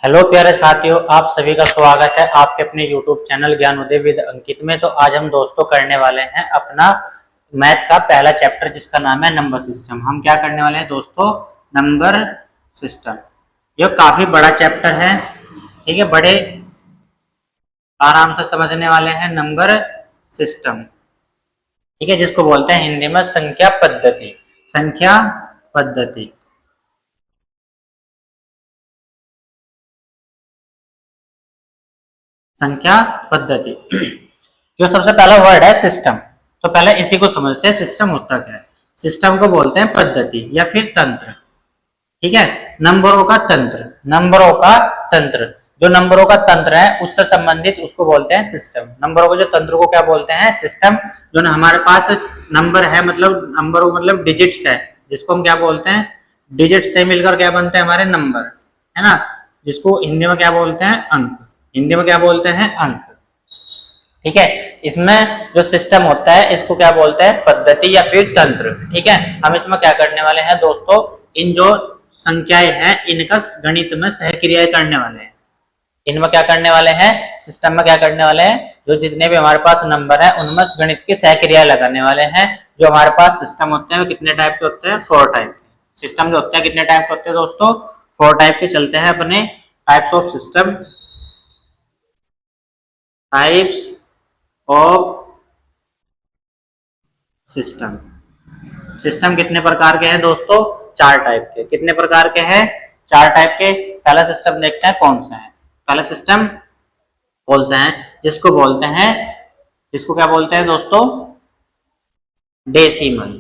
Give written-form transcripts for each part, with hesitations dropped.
Hello प्यारे साथियों, आप सभी का स्वागत है आपके अपने YouTube चैनल ज्ञान उदय विद अंकित में। तो आज हम दोस्तों करने वाले हैं अपना मैथ का पहला चैप्टर जिसका नाम है नंबर सिस्टम। हम क्या करने वाले हैं दोस्तों? Number system. ये काफी बड़ा चैप्टर है, ठीक है, बड़े आराम से समझने वाले हैं नंबर सिस्टम, ठीक है, जिसको बोलते हैं हिंदी में संख्या पद्धति। संख्या पद्धति, संख्या पद्धति। जो सबसे पहला वर्ड है सिस्टम, तो पहले इसी को समझते हैं। सिस्टम होता क्या है? सिस्टम को बोलते हैं पद्धति या फिर तंत्र, ठीक है, नंबरों का तंत्र। नंबरों का तंत्र, जो नंबरों का तंत्र है उससे संबंधित उसको बोलते हैं सिस्टम। नंबरों को जो तंत्र को क्या बोलते हैं? सिस्टम। जो हमारे पास नंबर है, मतलब नंबर मतलब डिजिट्स है, जिसको हम क्या बोलते हैं? डिजिट से मिलकर क्या बनते हैं हमारे नंबर, है ना, जिसको हिंदी में क्या बोलते हैं? अंक। हिंदी में क्या बोलते हैं? अंक, ठीक है। इसमें जो सिस्टम होता है इसको क्या बोलते हैं? पद्धति या फिर तंत्र, ठीक है। हम इसमें क्या करने वाले हैं दोस्तों? इन जो संख्याएं हैं इनका गणित में सहक्रियाएं करने वाले हैं। इनमें क्या करने वाले हैं? सिस्टम में क्या करने वाले हैं? जो जितने भी हमारे पास नंबर है उनमें गणित की सहक्रिया लगाने वाले हैं। जो हमारे पास सिस्टम होते हैं वो कितने टाइप के होते हैं? 4 टाइप के। सिस्टम जो होते हैं कितने टाइप के होते हैं दोस्तों? 4 टाइप के चलते हैं अपने types of system. Types of system. System कितने प्रकार के हैं दोस्तों? 4 टाइप के। कितने प्रकार के हैं? 4 टाइप के। पहला सिस्टम देखते हैं कौन सा है। पहला सिस्टम कौन सा है? जिसको बोलते हैं, जिसको क्या बोलते हैं दोस्तों? डेसिमल।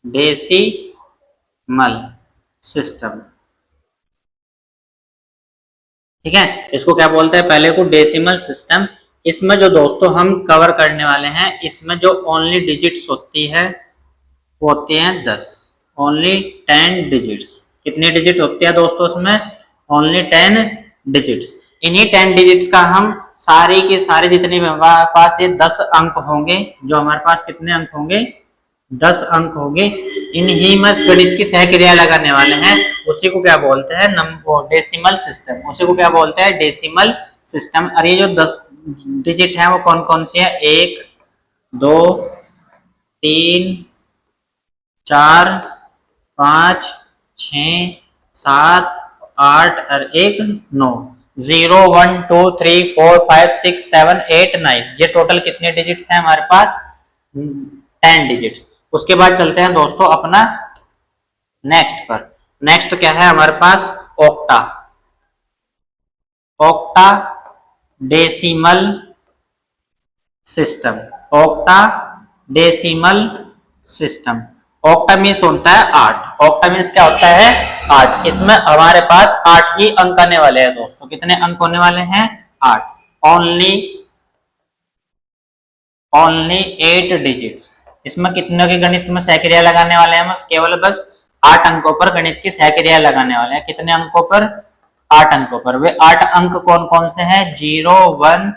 डेसिमल सिस्टम, ठीक है। इसको क्या बोलते हैं? पहले को डेसिमल सिस्टम। इसमें जो दोस्तों हम कवर करने वाले हैं, इसमें जो ओनली डिजिट्स होती है वो होती हैं 10। Only 10 digits. कितने डिजिट होते हैं दोस्तों इसमें? Only 10 digits. इन्हीं 10 डिजिट्स का हम सारे के सारे जितने भी हमारे पास ये 10 अंक होंगे, जो हमारे पास कितने अंक होंगे? 10 अंक होंगे। इन्हीं में गणित की सहक्रिया लगाने वाले हैं। उसी को क्या बोलते हैं? Number decimal system. उसी को क्या बोलते हैं? Decimal system. और ये जो 10 डिजिट है वो कौन कौन सी है? 1 2 3 4 5 6 7 8 और 1 9। 0 1 2 3 4 5 6 7 8 9। ये टोटल कितने डिजिट्स हैं हमारे पास? 10 डिजिट्स। उसके बाद चलते हैं दोस्तों अपना नेक्स्ट पर। नेक्स्ट क्या है हमारे पास? Octa. Octa decimal system. Octa decimal system. Octa means होता है 8। ऑक्टा मीन्स क्या होता है? 8। इसमें हमारे पास 8 ही अंक आने वाले हैं दोस्तों। कितने अंक होने वाले हैं? 8। Only 8 digits. इसमें कितने के गणित में सहक्रिया लगाने वाले हैं? केवल बस 8 अंकों पर गणित की सहक्रिया लगाने वाले हैं। कितने अंकों पर? 8 अंकों पर। वे 8 अंक कौन कौन से हैं? 0 1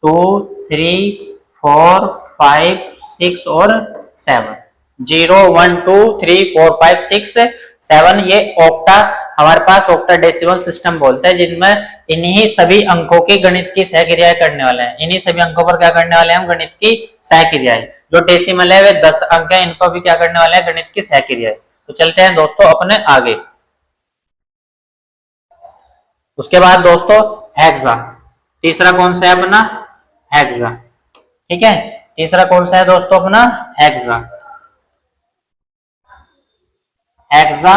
2 3 4 5 6 और 7। 0 1 2 3 4 5 6 7। ये ऑक्टा हमारे पास ऑक्टा डेसिमल सिस्टम बोलते हैं, जिनमें इन्हीं सभी अंकों की गणित की सहक्रियाएं करने वाले हैं। इन्हीं सभी अंकों पर क्या करने वाले हैं हम? गणित की सहक्रियाएं। जो डेसिमल है वे 10 अंक है, इनको भी क्या करने वाले हैं? गणित की सहक्रियाएं। तो चलते हैं दोस्तों अपने आगे। उसके बाद दोस्तों हेक्सा। तीसरा कौन सा है अपना? हेक्सा, ठीक है। तीसरा कौन सा है दोस्तों अपना? Hexa. Hexa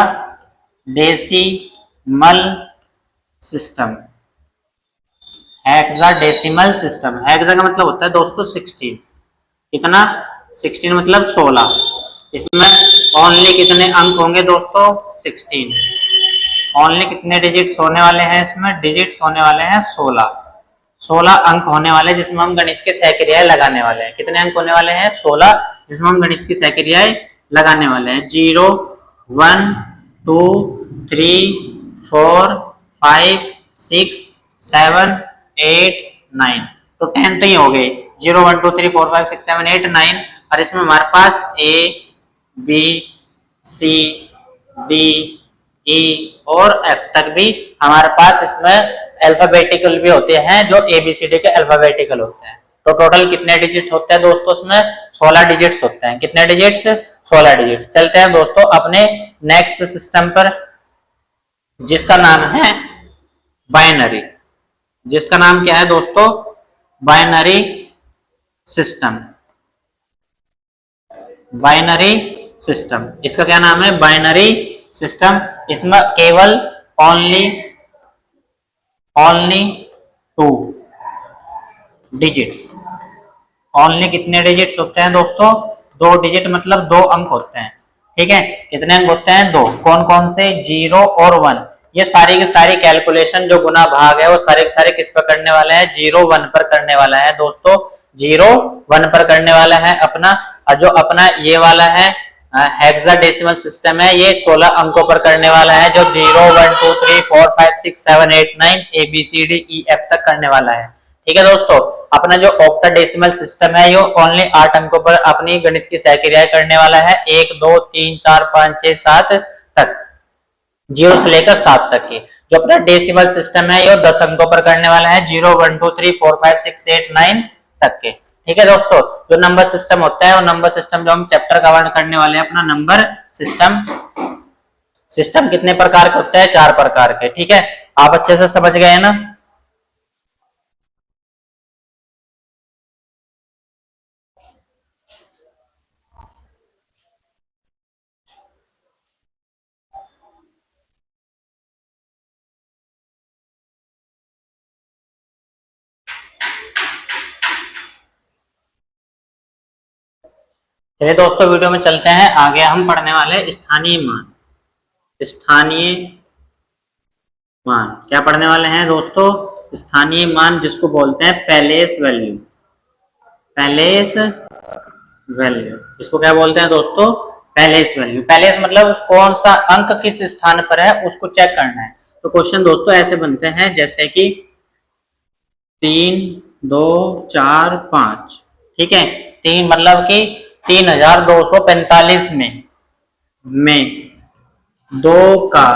decimal system. Hexa decimal system. Hexa का मतलब होता है दोस्तों 16। कितना? 16 मतलब 16। इसमें ओनली कितने अंक होंगे दोस्तों? 16। ओनली कितने डिजिट्स होने वाले हैं इसमें? डिजिट्स होने वाले हैं 16। 16 अंक होने वाले जिसमें हम गणित की सहक्रियाएं लगाने वाले हैं। कितने अंक होने वाले हैं? 16, जिसमें हम गणित की सहक्रियाएं लगाने वाले हैं। 0 1 2 3 4 5 6 7 8 9। तो 10 तो ही हो गए। 0 1 2 3 4 5 6 7 8 9। और इसमें हमारे पास A B C D E और एफ तक भी हमारे पास इसमें अल्फाबेटिकल भी होते हैं, जो एबीसीडी के अल्फाबेटिकल होते हैं। तो टोटल कितने डिजिट होते हैं दोस्तों इसमें? 16 डिजिट्स होते हैं। कितने डिजिट्स? 16 डिजिट्स। चलते हैं दोस्तों अपने नेक्स्ट सिस्टम पर, जिसका नाम है बाइनरी। जिसका नाम क्या है दोस्तों? Binary system. बाइनरी सिस्टम, इसका क्या नाम है? Binary system. इसमें केवल ओनली ओनली 2 डिजिट्स। ओनली कितने डिजिट्स होते हैं दोस्तों? 2 डिजिट, मतलब 2 अंक होते हैं। ठीक है, कितने अंक होते हैं? 2। कौन कौन से? 0 और 1। ये सारी की सारी कैलकुलेशन जो गुना भाग है वो सारे के सारे किस पर करने वाले हैं? 0 1 पर करने वाला है दोस्तों। 0 1 पर करने वाला है अपना। और जो अपना ये वाला है हेक्साडेसिमल सिस्टम है, ये 16 अंकों पर करने वाला है, जो 0 1 2 3 4 5 6 7 8 9 ABCDEF तक करने वाला है। ठीक है दोस्तों, अपना जो ऑक्टाडेसिमल सिस्टम है ये ओनली 8 अंकों पर अपनी गणित की सहक्रियाएं करने वाला है, 1 2 3 4 5 6 7 तक, 0 से लेकर 7 तक की। जो अपना डेसिमल सिस्टम है ये 10 अंकों पर करने वाला है, 0 1 2 3 4 5 6 8 9 तक के। ठीक है दोस्तों, जो नंबर सिस्टम होता है वो नंबर सिस्टम जो हम चैप्टर कवर करने वाले हैं अपना नंबर सिस्टम। सिस्टम कितने प्रकार के होते हैं? 4 प्रकार के। ठीक है, आप अच्छे से समझ गए ना? चलिए दोस्तों, वीडियो में चलते हैं आगे। हम पढ़ने वाले स्थानीय मान। स्थानीय मान क्या पढ़ने वाले हैं दोस्तों? स्थानीय मान, जिसको बोलते हैं पैलेस वैल्यू। पैलेस वैल्यू, इसको क्या बोलते हैं दोस्तों? Palace value. पैलेस मतलब कौन सा अंक किस स्थान पर है उसको चेक करना है। तो क्वेश्चन दोस्तों ऐसे बनते हैं जैसे कि 3 2 4 5। ठीक है, 3 मतलब कि 3245 में 2 का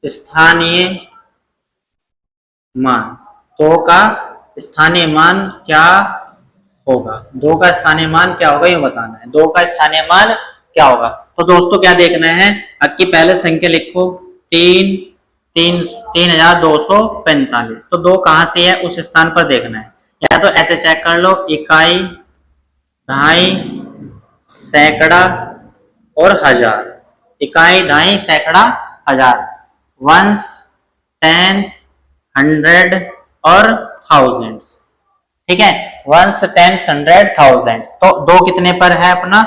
स्थानीय मान। 2 का स्थानीय मान क्या होगा? 2 का स्थानीय मान क्या होगा ये बताना है। 2 का स्थानीय मान क्या होगा? तो दोस्तों क्या देखना है? अब की पहले संख्या लिखो, 3 3 3245। तो 2 कहां से है उस स्थान पर देखना है। या तो ऐसे चेक कर लो, इकाई, दहाई, सैकड़ा और हजार। इकाई, दहाई, सैकड़ा, हजार। वंस, टेंस, हंड्रेड और थाउजेंड्स। ठीक है, वंस, टेंस, हंड्रेड, थाउजेंड्स। तो 2 कितने पर है अपना?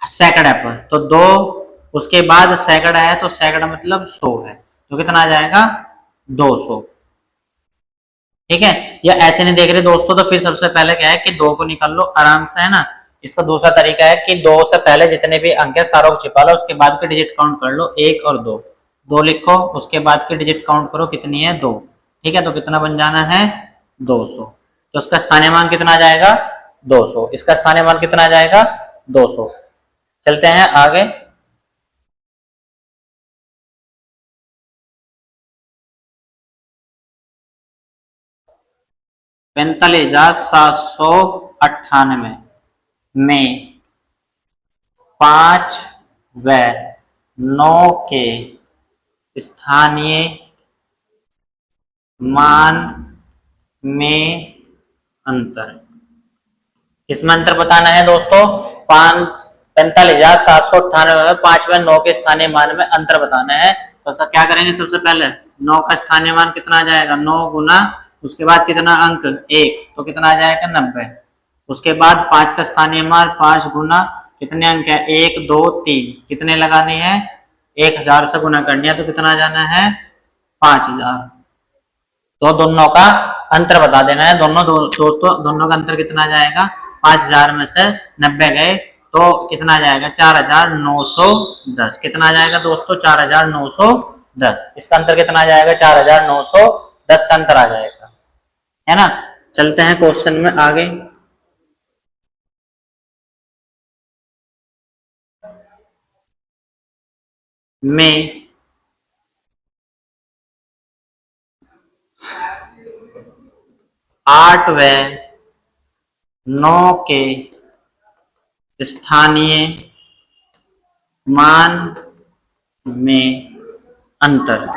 सैकड़ा पर। तो 2 उसके बाद सैकड़ा है, तो सैकड़ा मतलब 100 है, तो कितना आ जाएगा? 200। ठीक है, या ऐसे नहीं देख रहे दोस्तों तो फिर सबसे पहले क्या है कि 2 को निकाल लो आराम से, है ना। इसका दूसरा तरीका है कि 2 से पहले जितने भी अंक है सारों को छिपा लो, उसके बाद के डिजिट काउंट कर लो, 1 और 2। 2 लिखो, उसके बाद की डिजिट काउंट करो, कितनी है? 2। ठीक है, तो कितना बन जाना है? 200। तो इसका स्थानीय मान कितना आ जाएगा? 200। इसका स्थानीय मान कितना आ जाएगा? 200। चलते हैं आगे। पैंतालीस हजार 798 में 5 व 9 के स्थानीय मान में अंतर। इसमें अंतर बताना है दोस्तों। 45,798 में 5 व 9 के स्थानीय मान में अंतर बताना है। तो सब क्या करेंगे? सबसे पहले 9 का स्थानीय मान कितना आ जाएगा? 9 गुना उसके बाद कितना अंक? 1, तो कितना आ जाएगा? 90। उसके बाद 5 का स्थानीय मान 5 गुना कितने अंक है? 1 2 3, कितने लगाने हैं? 1000 से गुना करनी है, तो कितना आ जाना है? 5000। तो दोनों का अंतर बता देना है। दोस्तों दोनों का अंतर कितना आ जाएगा? 5000 में से 90 गए तो कितना आ जाएगा? 4910। कितना आ जाएगा दोस्तों? 4910। इसका अंतर कितना आ जाएगा? 4910 का अंतर आ जाएगा, है ना। चलते हैं क्वेश्चन में आगे। में 8 व 9 के स्थानीय मान में अंतर।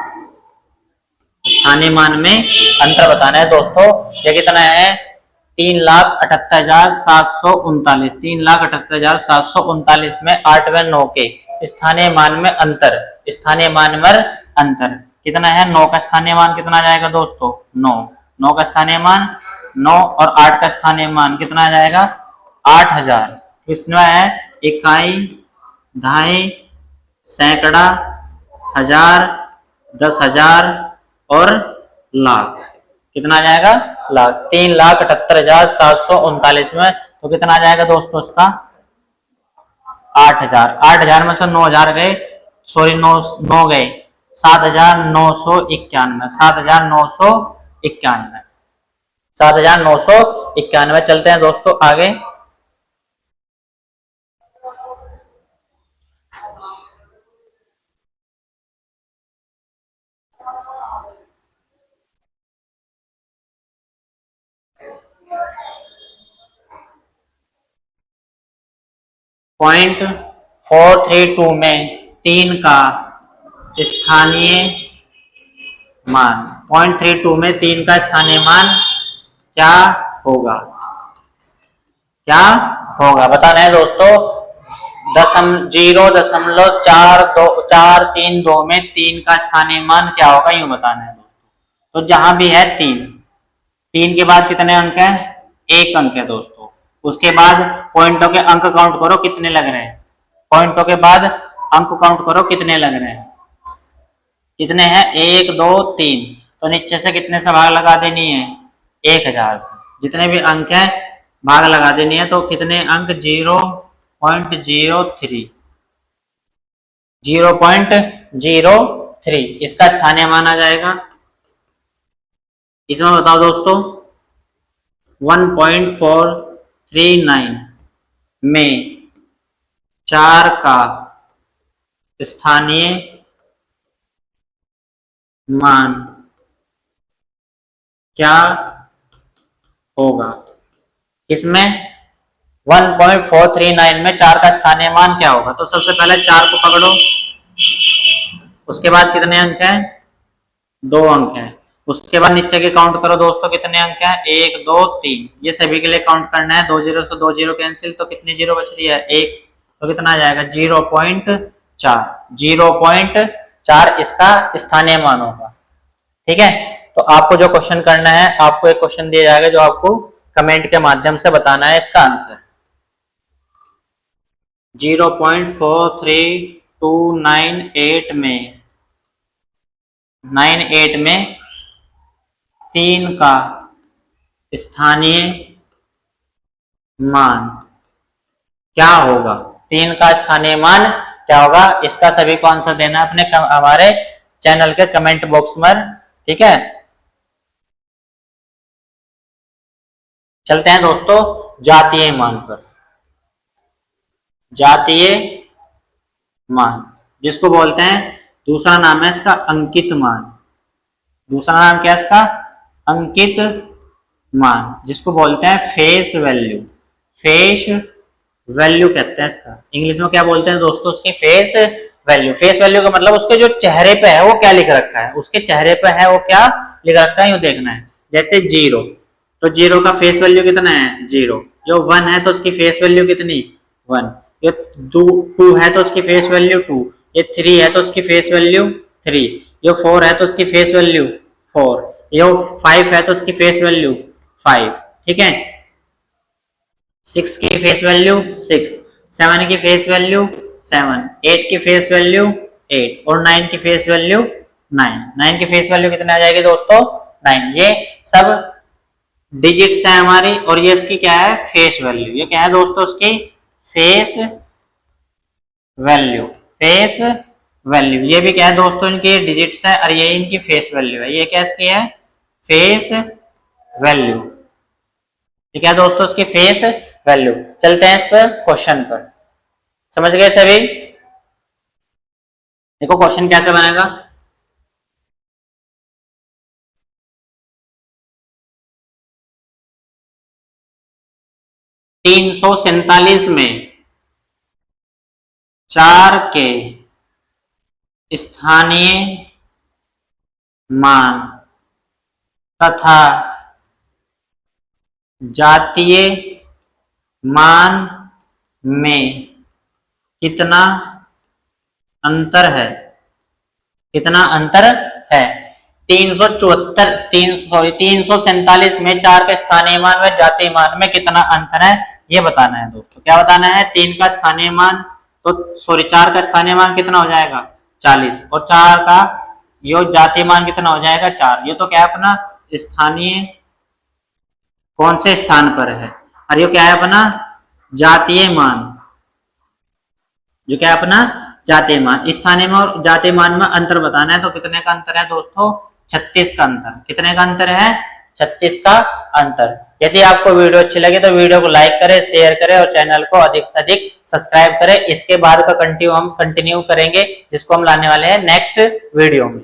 स्थानीय मान में अंतर बताना है दोस्तों। ये कितना है? 3,78,739। 3,78,739 में 8 व 9 के स्थानीय मान में अंतर। स्थानीय मान में अंतर कितना है? 9 का स्थानीय मान कितना आ जाएगा दोस्तों? 9। 9 का स्थानीय मान 9 और 8 का स्थानीय मान कितना आ जाएगा? 8,000। इसमें है इकाई, दहाई, सैकड़ा, हजार, 10,000 और लाख। कितना आ जाएगा? लाख। 3,78,739 में तो कितना आ जाएगा दोस्तों इसका? 8,000। 8,000 में से 9,000 गए, सॉरी 9 गए, 7,991। 7,991। 7,991। चलते हैं दोस्तों आगे। पॉइंट 432 में 3 का स्थानीय मान। 0.32 में 3 का स्थानीय मान क्या होगा? क्या होगा बताना है दोस्तों। 0.432 में 3 का स्थानीय मान क्या होगा, यूं बताना है दोस्तों। तो जहां भी है 3, 3 के बाद कितने अंक है? 1 अंक है दोस्तों। उसके बाद पॉइंटों के अंक काउंट करो कितने लग रहे हैं। पॉइंटों के बाद अंक काउंट करो कितने लग रहे हैं। कितने हैं? 1 2 3। तो नीचे से कितने से भाग लगा देनी है? 1,000 से। जितने भी अंक है भाग लगा देनी है। तो कितने अंक? 0.03। 0.03 इसका स्थानीय मान आ जाएगा। इसमें बताओ दोस्तों 1.439 में 4 का स्थानीय मान क्या होगा? इसमें 1.439 में 4 का स्थानीय मान क्या होगा? तो सबसे पहले 4 को पकड़ो। उसके बाद कितने अंक हैं? 2 अंक हैं। उसके बाद नीचे के काउंट करो दोस्तों कितने अंक हैं? 1 2 3। ये सभी के लिए काउंट करना है। 2 जीरो से 2 जीरो कैंसिल, तो कितनी जीरो बच रही है? 1। तो कितना आ जाएगा? 0.4। 0.4 इसका स्थानीय मान होगा। ठीक है। तो आपको जो क्वेश्चन करना है, आपको एक क्वेश्चन दिया जाएगा जो आपको कमेंट के माध्यम से बताना है इसका आंसर। 0.4298 में 3 का स्थानीय मान क्या होगा? 3 का स्थानीय मान क्या होगा? इसका सभी को आंसर देना है अपने हमारे चैनल के कमेंट बॉक्स में। ठीक है। चलते हैं दोस्तों जातीय मान पर। जातीय मान जिसको बोलते हैं, दूसरा नाम है इसका अंकित मान। दूसरा नाम क्या है इसका? अंकित मान, जिसको बोलते हैं फेस वैल्यू। फेस वैल्यू कहते हैं इसका। इंग्लिश में क्या बोलते हैं दोस्तों? उसकी फेस वैल्यू। फेस वैल्यू का मतलब उसके जो चेहरे पे है वो क्या लिख रखा है। उसके चेहरे पे है वो क्या लिख रखा है, यूं देखना है। जैसे 0, तो 0 का फेस वैल्यू कितना है? 0। जो 1 है तो उसकी फेस वैल्यू कितनी? 1। ये 2 है तो उसकी फेस वैल्यू 2। ये 3 है तो उसकी फेस वैल्यू 3। ये 4 है तो उसकी फेस वैल्यू 4। ये 5 है तो उसकी फेस वैल्यू 5। ठीक है। 6 की फेस वैल्यू 6, 7 की फेस वैल्यू 7, 8 की फेस वैल्यू 8 और 9 की फेस वैल्यू 9। 9 की फेस वैल्यू कितने आ जाएगी दोस्तों? 9। ये सब डिजिट्स है हमारी और ये इसकी क्या है? Face value. ये क्या है दोस्तों? उसकी फेस वैल्यू। Face value. ये भी क्या है दोस्तों? इनकी डिजिट्स है और ये इनकी फेस वैल्यू है। ये क्या इसकी है? Face value. ठीक है दोस्तों, इसकी फेस वैल्यू। चलते हैं इस पर क्वेश्चन पर। समझ गए सभी? देखो क्वेश्चन कैसे बनेगा। 347 में 4 के स्थानीय मान तथा जातीय मान में कितना अंतर है? कितना अंतर है? 347 में 4 का स्थानीय मान व जातीय मान में कितना अंतर है, ये बताना है दोस्तों। क्या बताना है? 3 का स्थानीय मान, तो 4 का स्थानीय मान कितना हो जाएगा? 40, और 4 का यो जातीय मान कितना हो जाएगा? 4। ये तो क्या है अपना स्थानीय, कौन से स्थान पर है, और ये क्या है अपना जातीय मान, जो क्या है अपना जातीय मान। स्थानीय में और जातीय मान में अंतर बताना है, तो कितने का अंतर है दोस्तों? 36 का अंतर। कितने का अंतर है? 36 का अंतर। यदि आपको वीडियो अच्छी लगे तो वीडियो को लाइक करें, शेयर करें और चैनल को अधिक से अधिक सब्सक्राइब करें। इसके बाद का कंटिन्यू करेंगे, जिसको हम लाने वाले हैं नेक्स्ट वीडियो में।